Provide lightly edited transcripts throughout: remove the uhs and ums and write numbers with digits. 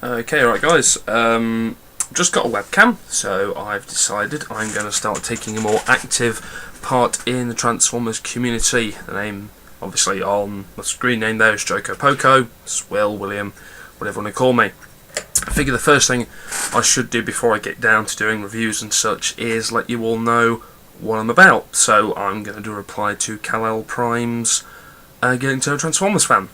Okay, right guys, just got a webcam, so I've decided I'm going to start taking a more active part in the Transformers community. The name, obviously on my screen name there is Joko Poco, it's Will, William, whatever you want to call me. I figure the first thing I should do before I get down to doing reviews and such is let you all know what I'm about. So I'm going to do a reply to KalelPrime's Getting to a Transformers Fan.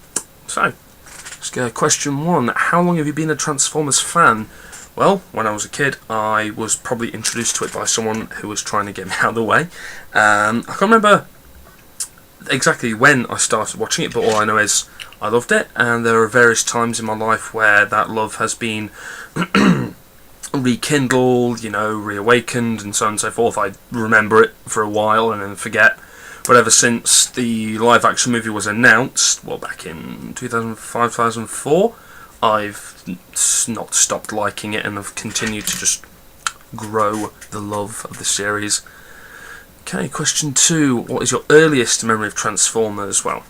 So, let's go. Question 1. How long have you been a Transformers fan? Well, when I was a kid, I was probably introduced to it by someone who was trying to get me out of the way. I can't remember exactly when I started watching it, but all I know is I loved it, and there are various times in my life where that love has been rekindled, reawakened, and so on and so forth. I remember it for a while and then forget. But ever since the live-action movie was announced, well, back in 2005, 2004, I've not stopped liking it and have continued to just grow the love of the series. Okay, question 2. What is your earliest memory of Transformers? Well,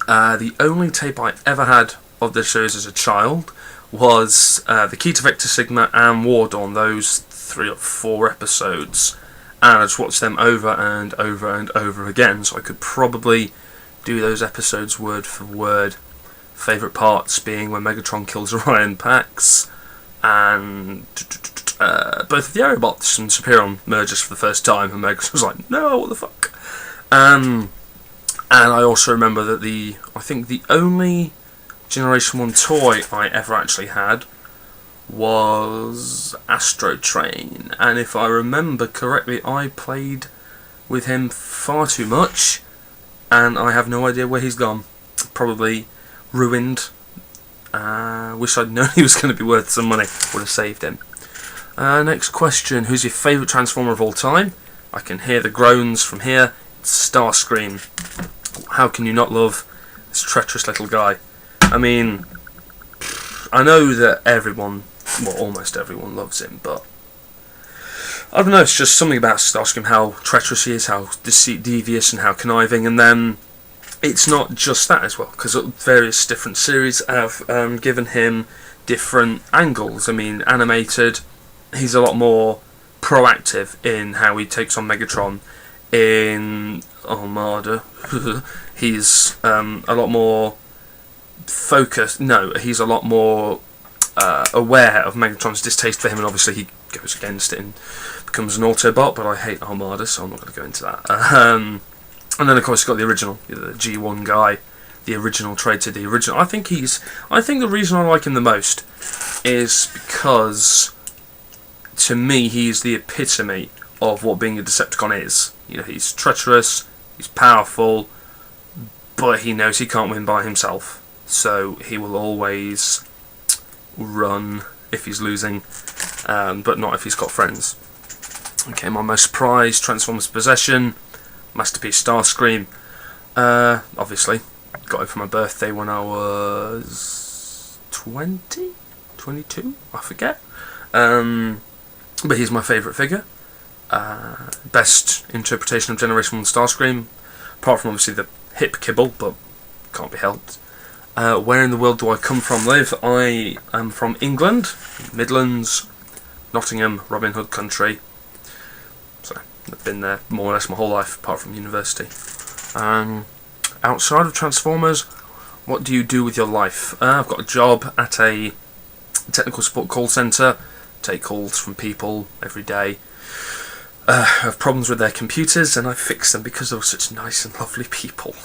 the only tape I ever had of the series as a child was the Key to Vector Sigma and War Dawn, those 3 or 4 episodes. And I just watched them over and over and over again, so I could probably do those episodes word for word. Favourite parts being when Megatron kills Orion Pax, and both of the Aerobots and Superion merges for the first time, and Megatron was like, no, what the fuck? And I also remember that I think the only Generation 1 toy I ever actually had was Astro Train, and if I remember correctly, I played with him far too much, and I have no idea where he's gone. Probably ruined. Wish I'd known he was going to be worth some money. Would have saved him. Next question. Who's your favourite Transformer of all time? I can hear the groans from here. It's Starscream. How can you not love this treacherous little guy? I mean, I know that everyone, well, almost everyone loves him, but I don't know, it's just something about Starscream, how treacherous he is, how devious and how conniving, and then it's not just that as well, because various different series have given him different angles. I mean, animated, he's a lot more proactive in how he takes on Megatron. In Armada, he's a lot more focused. No, he's a lot more aware of Megatron's distaste for him, and obviously he goes against it and becomes an Autobot, but I hate Armada, so I'm not going to go into that. And then of course you've got the original, the G1 guy, the original traitor, the original. I think the reason I like him the most is because, to me, he's the epitome of what being a Decepticon is. He's treacherous, he's powerful, but he knows he can't win by himself, so he will always run if he's losing, but not if he's got friends. Okay, my most prized Transformers possession, masterpiece Starscream. Obviously, got it for my birthday when I was 20? 22? I forget. But he's my favourite figure. Best interpretation of Generation 1 Starscream, apart from obviously the hip kibble, but can't be helped. Where in the world do I come from, live? I am from England, Midlands, Nottingham, Robin Hood country. So I've been there more or less my whole life, apart from university. Outside of Transformers, what do you do with your life? I've got a job at a technical support call centre, take calls from people every day. Have problems with their computers, and I fix them because they're such nice and lovely people.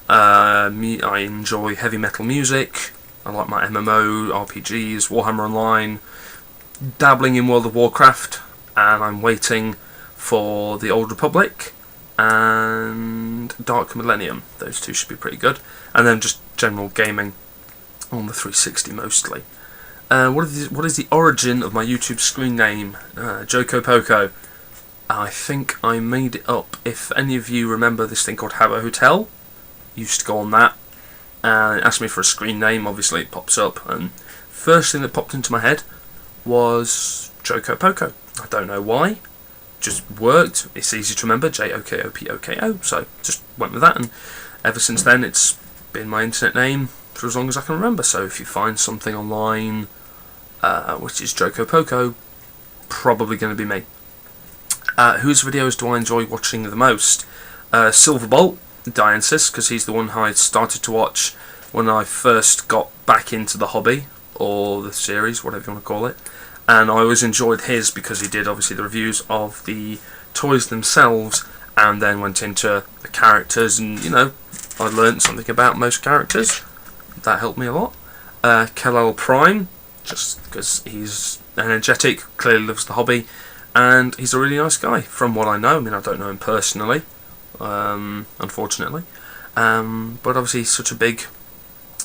I enjoy heavy metal music. I like my MMO, RPGs, Warhammer Online, dabbling in World of Warcraft, and I'm waiting for the Old Republic and Dark Millennium. Those two should be pretty good. And then just general gaming on the 360 mostly. What is the origin of my YouTube screen name? Joko Poco. I think I made it up. If any of you remember this thing called Habbo Hotel, used to go on that, and it asked me for a screen name. Obviously it pops up, and first thing that popped into my head was Joko Poco. I don't know why, just worked. It's easy to remember, Jokopoko, so just went with that, and ever since then it's been my internet name for as long as I can remember. So if you find something online, which is Joko Poco, probably going to be me. Whose videos do I enjoy watching the most? Silverbolt, Diancis, because he's the one I started to watch when I first got back into the hobby, or the series, whatever you want to call it. And I always enjoyed his because he did obviously the reviews of the toys themselves, and then went into the characters, and you know, I learned something about most characters. That helped me a lot. KalelPrime, just because he's energetic, clearly loves the hobby, and he's a really nice guy from what I know. I mean, I don't know him personally, unfortunately, but obviously he's such a big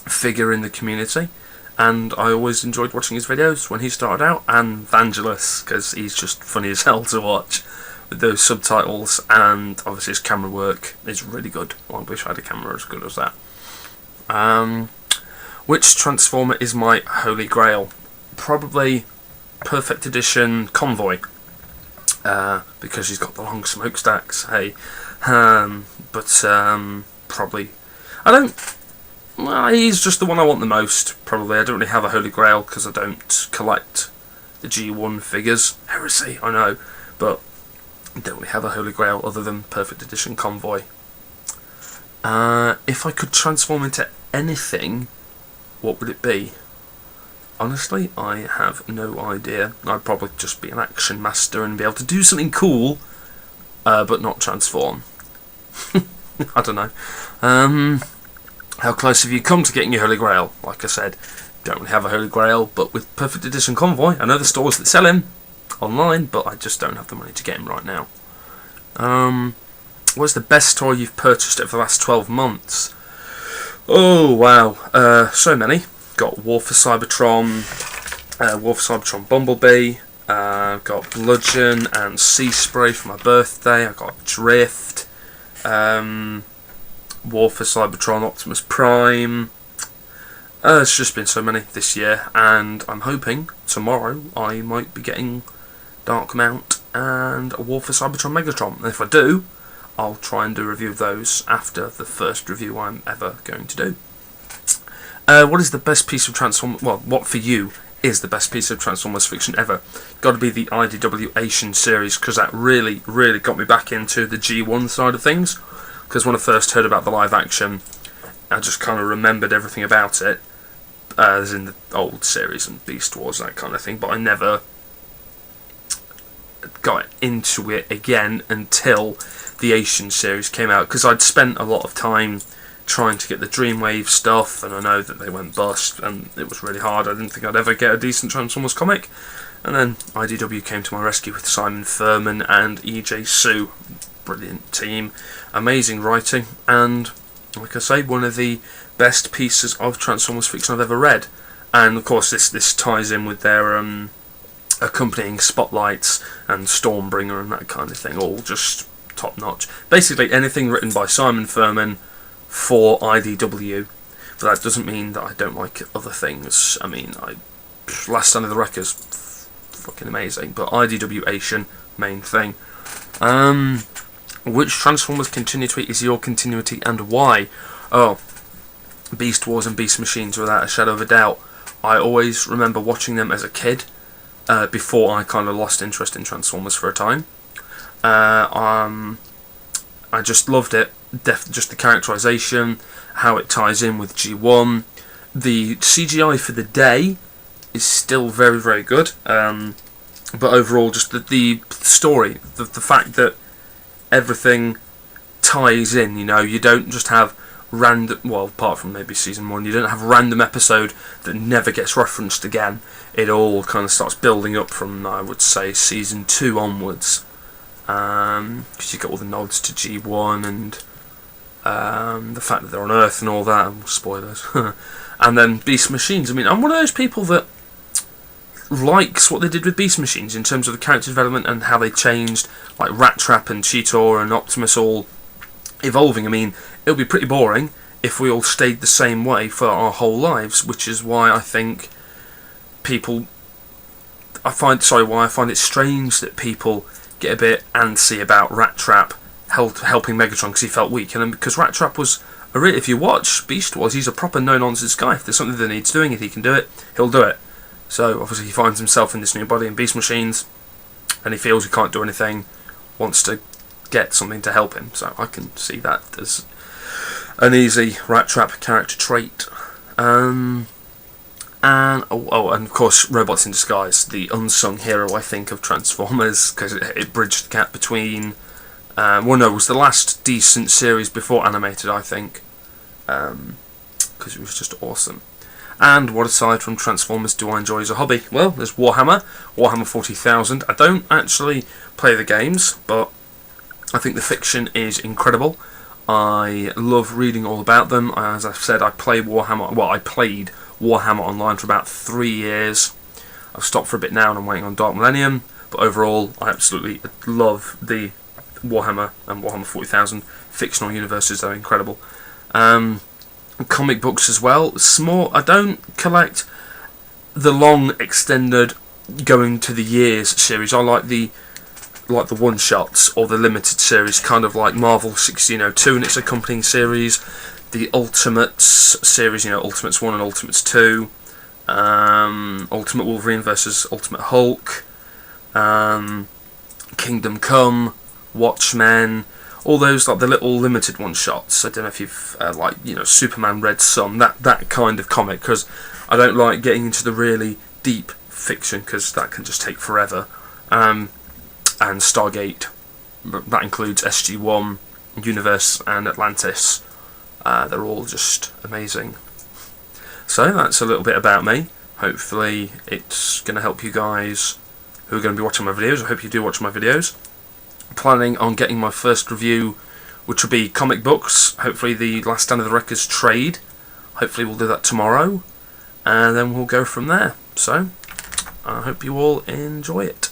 figure in the community, and I always enjoyed watching his videos when he started out. And Vangelis, because he's just funny as hell to watch with those subtitles, and obviously his camera work is really good. I wish I had a camera as good as that. Which Transformer is my holy grail? Probably Perfect Edition Convoy, because he's got the long smokestacks, hey. But probably, I don't, well, he's just the one I want the most, probably. I don't really have a holy grail because I don't collect the G1 figures. Heresy, I know, but I don't really have a holy grail other than Perfect Edition Convoy. If I could transform into anything, what would it be? Honestly, I have no idea. I'd probably just be an action master and be able to do something cool, but not transform. I don't know. How close have you come to getting your Holy Grail? Like I said, don't really have a Holy Grail, but with Perfect Edition Convoy, I know the stores that sell him online, but I just don't have the money to get him right now. What's the best toy you've purchased over the last 12 months? Oh, wow. So many. Got War for Cybertron, Bumblebee, got Bludgeon and Sea Spray for my birthday. I got Drift, War for Cybertron, Optimus Prime. It's just been so many this year, and I'm hoping tomorrow I might be getting Dark Mount and a War for Cybertron Megatron. And if I do, I'll try and do a review of those after the first review I'm ever going to do. What is the best piece of Transformers? Well, what for you is the best piece of Transformers fiction ever? Got to be the IDW Asian series, because that really got me back into the G1 side of things. Because when I first heard about the live action, I just kind of remembered everything about it, as in the old series and Beast Wars, that kind of thing. But I never got into it again until the Asian series came out, because I'd spent a lot of time trying to get the Dreamwave stuff, and I know that they went bust, and it was really hard. I didn't think I'd ever get a decent Transformers comic, and then IDW came to my rescue with Simon Furman and E.J. Sue. Brilliant team, amazing writing, and like I say, one of the best pieces of Transformers fiction I've ever read. And of course this ties in with their accompanying spotlights and Stormbringer and that kind of thing, all just top notch. Basically anything written by Simon Furman for IDW, but that doesn't mean that I don't like other things. I mean, Last Stand of the Wreckers, fucking amazing, but IDW Asian, main thing. Which Transformers continuity is your continuity and why? Oh, Beast Wars and Beast Machines, without a shadow of a doubt. I always remember watching them as a kid, before I kind of lost interest in Transformers for a time. I just loved it. Just the characterization, how it ties in with G1. The CGI for the day is still very good, but overall just the story, the fact that everything ties in, you know, you don't just have random, well, apart from maybe season 1, you don't have a random episode that never gets referenced again. It all kind of starts building up from, I would say, season 2 onwards, because you get all the nods to G1 and the fact that they're on Earth and all that, spoilers. And then Beast Machines. I mean, I'm one of those people that likes what they did with Beast Machines in terms of the character development and how they changed, like Rat Trap and Cheetor and Optimus all evolving. I mean, it would be pretty boring if we all stayed the same way for our whole lives, which is why I think why I find it strange that people get a bit antsy about Rat Trap helping Megatron because he felt weak, and because Rat Trap was if you watch Beast Wars, he's a proper no-nonsense guy. If there's something that needs doing, if he can do it, he'll do it. So obviously he finds himself in this new body in Beast Machines, and he feels he can't do anything, wants to get something to help him. So I can see that as an easy Rat Trap character trait. And of course, Robots in Disguise, the unsung hero, I think, of Transformers, because it bridged the gap between. It was the last decent series before animated, I think, because it was just awesome. And what aside from Transformers do I enjoy as a hobby? Well, there's Warhammer 40,000. I don't actually play the games, but I think the fiction is incredible. I love reading all about them. As I've said, I played Warhammer Online for about 3 years. I've stopped for a bit now and I'm waiting on Dark Millennium, but overall I absolutely love the Warhammer and Warhammer 40,000 fictional universes. They're incredible. Comic books as well. I don't collect the long extended going to the years series. I like the one shots or the limited series, kind of like Marvel 1602 and its accompanying series, the Ultimates series, Ultimates 1 and Ultimates 2, Ultimate Wolverine versus Ultimate Hulk, Kingdom Come, Watchmen, all those, like the little limited one shots. I don't know if you've Superman Red Sun, that kind of comic, because I don't like getting into the really deep fiction because that can just take forever. And Stargate, that includes SG-1, Universe and Atlantis. They're all just amazing. So that's a little bit about me. Hopefully it's going to help you guys who are going to be watching my videos. I hope you do watch my videos. I'm planning on getting my first review, which will be comic books. Hopefully the Last Stand of the Wreckers trade. Hopefully we'll do that tomorrow. And then we'll go from there. So I hope you all enjoy it.